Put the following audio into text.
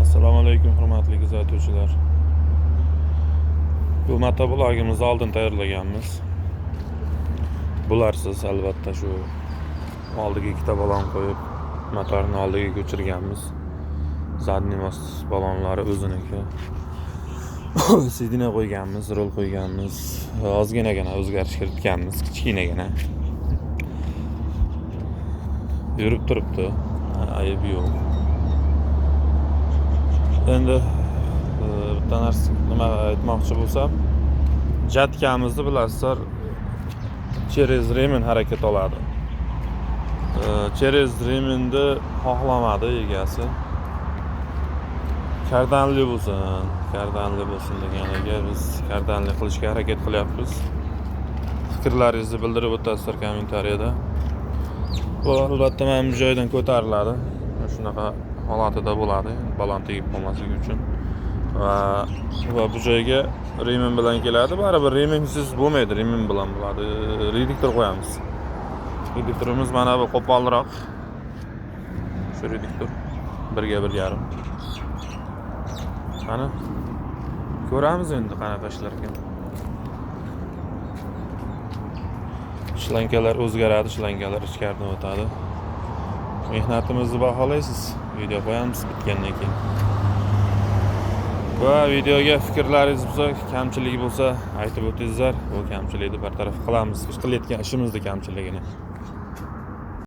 Assalomu alaykum hurmatli kuzatuvchilar. Bu motoblogimizni oldin tayyorlaganmiz. Bularsiz albatta shu oldiga ikkita balon qo'yib motorni oldiga ko'chirganmiz. Zadniy most balonlari o'ziniki. Sidina qo'yganmiz, rol qo'yganmiz. Ozginagina o'zgarish kiritganmiz, kichkinagina. Yurib turibdi. Ayib yo'q. Endi bitta narsa nima aytmoqchi bo'lsam, jatkamizni bilasizlar, через remen harakat oladi. Через remenni xohlamadi egasi. Kardanli bo'lsin deganiga biz kardanli qilishga harakat qilyapmiz. Fikrlaringizni bildirib o'tasizlar kommentariyada. Bu albatta mana bu joydan ko'tariladi. Shunaqa holatida bo'ladi, balon tegib qolmasligi uchun. Va bu joyga remen bilan keladi. Baribir remensiz bo'lmaydi, remen bilan bo'ladi. Reduktor qo'yamiz. Reduktorimiz mana bu qo'polroq. Shu reduktor 1 ga 1,5. Mana ko'ramiz endi qanaqa ishlar ekan. Shlankalar o'zgaradi, shlankalar ichkaridan o'tadi. Mehnatimizni baholaysiz. Video qo'yamiz bitgandan keyin. Va videoga fikrlaringiz bo'lsa, kamchiligi bo'lsa aytib o'tingizlar. Bu kamchilikni bartaraf qilamiz. Qilayotgan ishimizni kamchiligini.